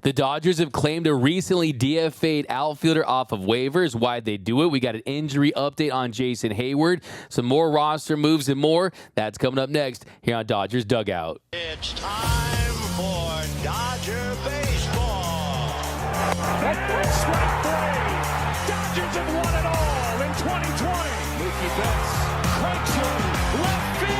The Dodgers have claimed a recently DFA'd outfielder off of waivers. Why'd they do it? We got an injury update on Jason Heyward, some more roster moves and more. That's coming up next here on Dodgers Dugout. It's time for Dodger baseball. That's strike three. Dodgers have won it all in 2020. Mookie Betts cranks one left field.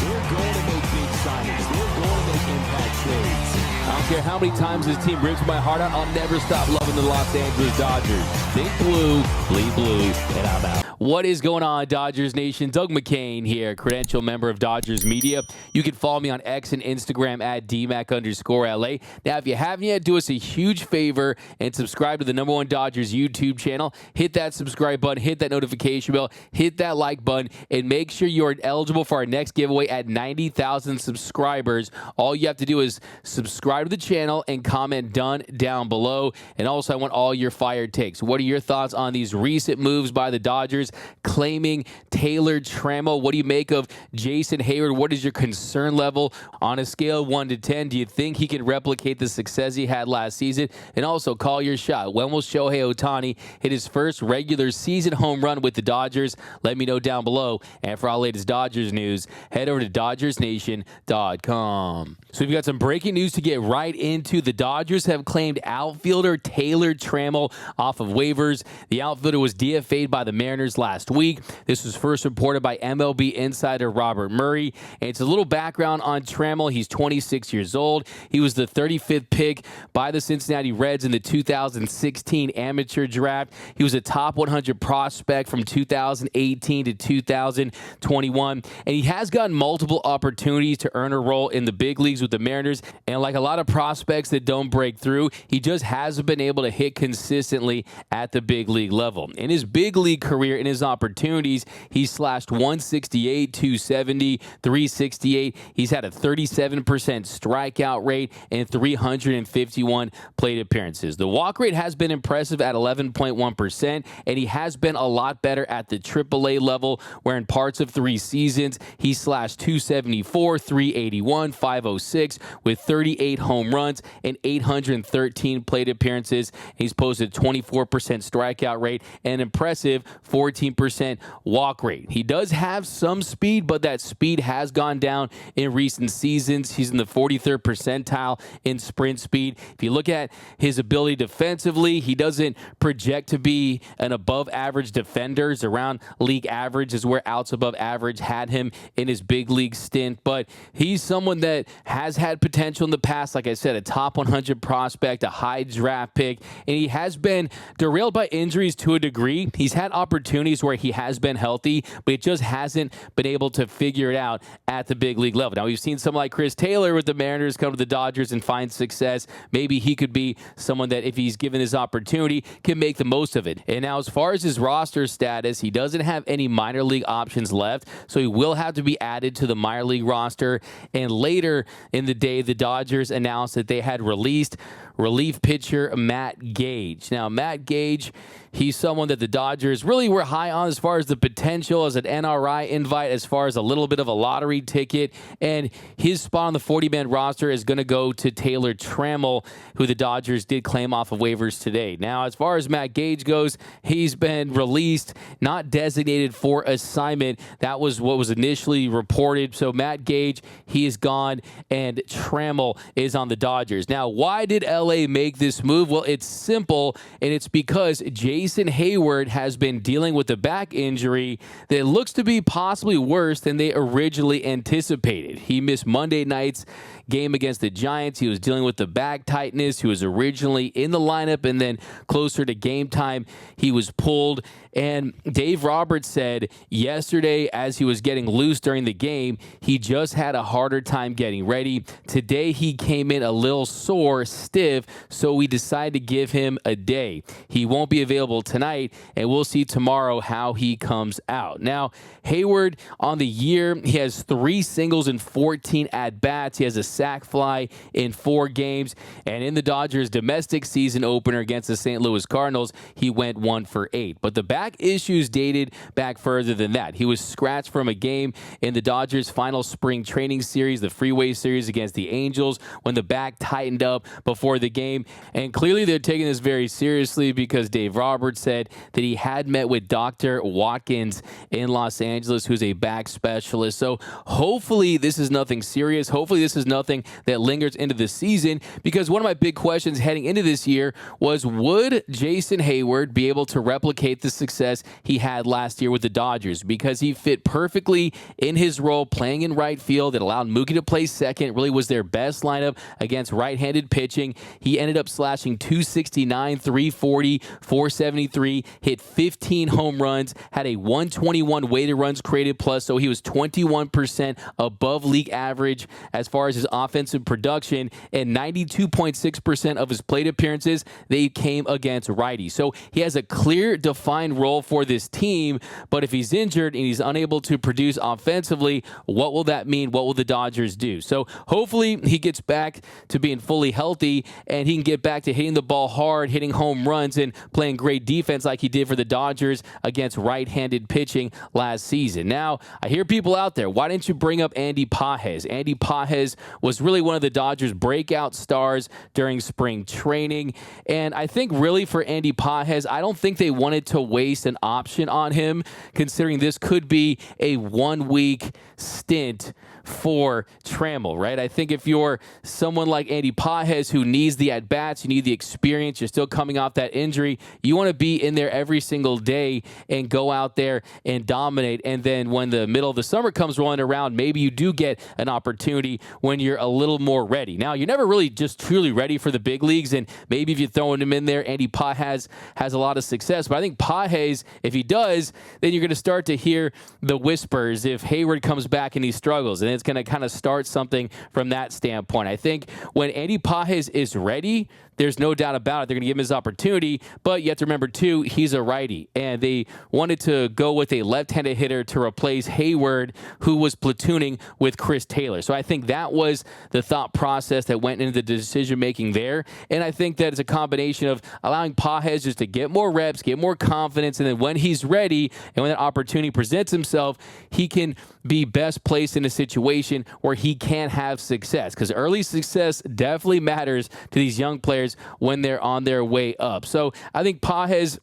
They're going to make big signings. They're going to make impact trades. I don't care how many times this team rips my heart out, I'll never stop loving the Los Angeles Dodgers. Think blue, bleed blue, and I'm out. What is going on, Dodgers Nation? Doug McKain here, credential member of Dodgers Media. You can follow me on X and Instagram at DMAC_LA. Now, if you haven't yet, do us a huge favor and subscribe to the #1 Dodgers YouTube channel. Hit that subscribe button, hit that notification bell, hit that like button, and make sure you're eligible for our next giveaway at 90,000 subscribers. All you have to do is subscribe to the channel and comment "done" down below. And also, I want all your fire takes. What are your thoughts on these recent moves by the Dodgers claiming Taylor Trammell? What do you make of Jason Heyward? What is your concern level on a scale of 1 to 10? Do you think he can replicate the success he had last season? And also, call your shot. When will Shohei Ohtani hit his first regular season home run with the Dodgers? Let me know down below. And for all latest Dodgers news, head over to DodgersNation.com. So we've got some breaking news to get right into. The Dodgers have claimed outfielder Taylor Trammell off of waivers. The outfielder was DFA'd by the Mariners last week. This was first reported by MLB insider Robert Murray. And it's a little background on Trammell. He's 26 years old. He was the 35th pick by the Cincinnati Reds in the 2016 amateur draft. He was a top 100 prospect from 2018 to 2021. And he has gotten multiple opportunities to earn a role in the big leagues with the Mariners. And like a lot of prospects that don't break through, he just hasn't been able to hit consistently at the big league level. In his big league career, in his opportunities, he slashed 168, 270, 368. He's had a 37% strikeout rate and 351 plate appearances. The walk rate has been impressive at 11.1%, and he has been a lot better at the AAA level, where in parts of 3 seasons, he slashed 274, 381, 506 with 38 home runs and 813 plate appearances. He's posted 24% strikeout rate and impressive 14% walk rate. He does have some speed, but that speed has gone down in recent seasons. He's in the 43rd percentile in sprint speed. If you look at his ability defensively, he doesn't project to be an above average defender. He's around league average is where outs above average had him in his big league stint, but he's someone that has had potential in the past. Like I said, a top 100 prospect, a high draft pick, and he has been derailed by injuries to a degree. He's had opportunities where he has been healthy, but it just hasn't been able to figure it out at the big league level. Now, we've seen someone like Chris Taylor with the Mariners come to the Dodgers and find success. Maybe he could be someone that, if he's given his opportunity, can make the most of it. And now, as far as his roster status, he doesn't have any minor league options left, so he will have to be added to the minor league roster. And later in the day, the Dodgers announced that they had released relief pitcher Matt Gage. Now, Matt Gage, he's someone that the Dodgers really were high on as far as the potential as an NRI invite, as far as a little bit of a lottery ticket. And his spot on the 40-man roster is going to go to Taylor Trammell, who the Dodgers did claim off of waivers today. Now, as far as Matt Gage goes, he's been released, not designated for assignment. That was what was initially reported. So Matt Gage, he is gone, and Trammell is on the Dodgers. Now, why did LA make this move? Well, it's simple, and it's because Jason Heyward has been dealing with a back injury that looks to be possibly worse than they originally anticipated. He missed Monday night's game against the Giants. He was dealing with the back tightness. He was originally in the lineup, and then closer to game time, he was pulled. And Dave Roberts said yesterday, as he was getting loose during the game, he just had a harder time getting ready. Today, he came in a little sore, stiff, so we decided to give him a day. He won't be available tonight, and we'll see tomorrow how he comes out. Now, Heyward on the year, he has 3 singles and 14 at-bats. He has a sac fly in 4 games, and in the Dodgers' domestic season opener against the St. Louis Cardinals, he went 1 for 8. But the back back issues dated back further than that. He was scratched from a game in the Dodgers' final spring training series, the Freeway Series against the Angels, when the back tightened up before the game. And clearly they're taking this very seriously because Dave Roberts said that he had met with Dr. Watkins in Los Angeles, who's a back specialist. So hopefully this is nothing serious. Hopefully this is nothing that lingers into the season, because one of my big questions heading into this year was, would Jason Heyward be able to replicate the success he had last year with the Dodgers? Because he fit perfectly in his role playing in right field. It allowed Mookie to play second. It really was their best lineup against right-handed pitching. He ended up slashing 269, 340, 473, hit 15 home runs, had a 121 weighted runs created plus, so he was 21% above league average as far as his offensive production, and 92.6% of his plate appearances, they came against righties. So he has a clear, defined role for this team, but if he's injured and he's unable to produce offensively, what will that mean? What will the Dodgers do? So hopefully he gets back to being fully healthy and he can get back to hitting the ball hard, hitting home runs, and playing great defense like he did for the Dodgers against right-handed pitching last season. Now, I hear people out there, why didn't you bring up Andy Pages? Andy Pages was really one of the Dodgers' breakout stars during spring training, and I think really for Andy Pages, I don't think they wanted to waste an option on him, considering this could be a one-week stint for Trammell, right? I think if you're someone like Andy Pages who needs the at-bats, you need the experience, you're still coming off that injury, you want to be in there every single day and go out there and dominate. And then when the middle of the summer comes rolling around, maybe you do get an opportunity when you're a little more ready. Now, you're never really just truly ready for the big leagues, and maybe if you're throwing him in there, Andy Pages has a lot of success. But I think Pages, if he does, then you're going to start to hear the whispers if Heyward comes back and he struggles, and it's going to kind of start something from that standpoint. I think when Andy Pages is ready, there's no doubt about it, they're going to give him his opportunity, but you have to remember, too, he's a righty, and they wanted to go with a left-handed hitter to replace Heyward, who was platooning with Chris Taylor. So I think that was the thought process that went into the decision-making there, and I think that it's a combination of allowing Pages just to get more reps, get more confidence, and then when he's ready and when that opportunity presents himself, he can be best placed in a situation where he can have success, because early success definitely matters to these young players when they're on their way up. So I think Pages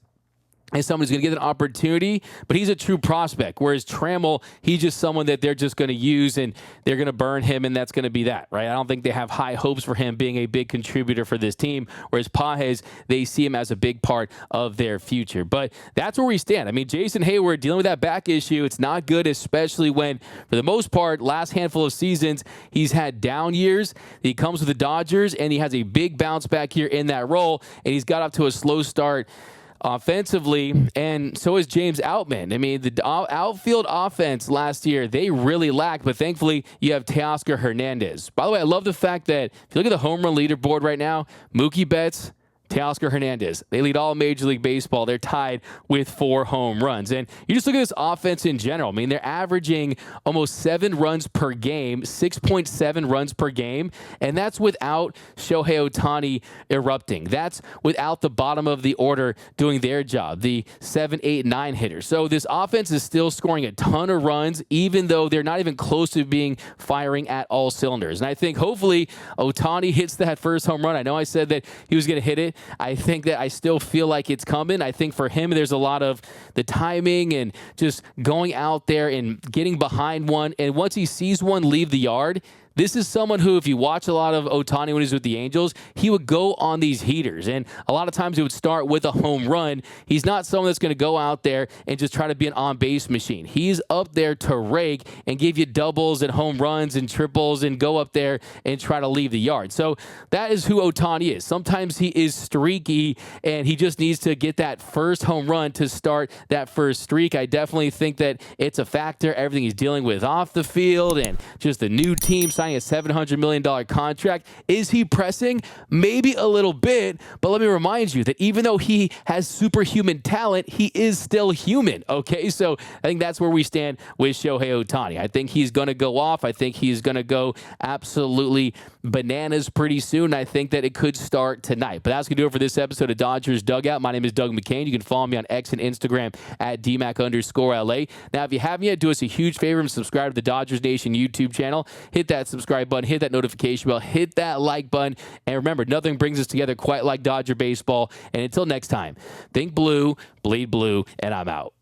is someone who's going to get an opportunity, but he's a true prospect, whereas Trammell, he's just someone that they're just going to use and they're going to burn him, and that's going to be that, right? I don't think they have high hopes for him being a big contributor for this team, whereas Pages, they see him as a big part of their future. But that's where we stand. I mean, Jason Heyward dealing with that back issue, it's not good, especially when, for the most part, last handful of seasons, he's had down years. He comes with the Dodgers, and he has a big bounce back here in that role, and he's got off to a slow start offensively, and so is James Outman. I mean, the outfield offense last year, they really lacked, but thankfully you have Teoscar Hernandez. By the way, I love the fact that if you look at the home run leaderboard right now, Mookie Betts, Teoscar Hernandez, they lead all Major League Baseball. They're tied with 4 home runs. And you just look at this offense in general. I mean, they're averaging almost 7 runs per game, 6.7 runs per game, and that's without Shohei Ohtani erupting. That's without the bottom of the order doing their job, the 7, 8, 9 hitters. So this offense is still scoring a ton of runs, even though they're not even close to being firing at all cylinders. And I think hopefully Ohtani hits that first home run. I know I said that he was going to hit it. I think that I still feel like it's coming. I think for him, there's a lot of the timing and just going out there and getting behind one. And once he sees one leave the yard, this is someone who, if you watch a lot of Ohtani when he was with the Angels, he would go on these heaters. And a lot of times it would start with a home run. He's not someone that's going to go out there and just try to be an on-base machine. He's up there to rake and give you doubles and home runs and triples and go up there and try to leave the yard. So that is who Ohtani is. Sometimes he is streaky, and he just needs to get that first home run to start that first streak. I definitely think that it's a factor, everything he's dealing with off the field and just the new team signing a $700 million contract. Is he pressing? Maybe a little bit, but let me remind you that even though he has superhuman talent, he is still human, okay? So I think that's where we stand with Shohei Ohtani. I think he's going to go off. I think he's going to go absolutely bananas pretty soon. I think that it could start tonight. But that's going to do it for this episode of Dodgers Dugout. My name is Doug McKain. You can follow me on X and Instagram at DMAC_LA. Now, if you haven't yet, do us a huge favor and subscribe to the Dodgers Nation YouTube channel. Hit that subscribe button, hit that notification bell, hit that like button. And remember, nothing brings us together quite like Dodger baseball. And until next time, think blue, bleed blue, and I'm out.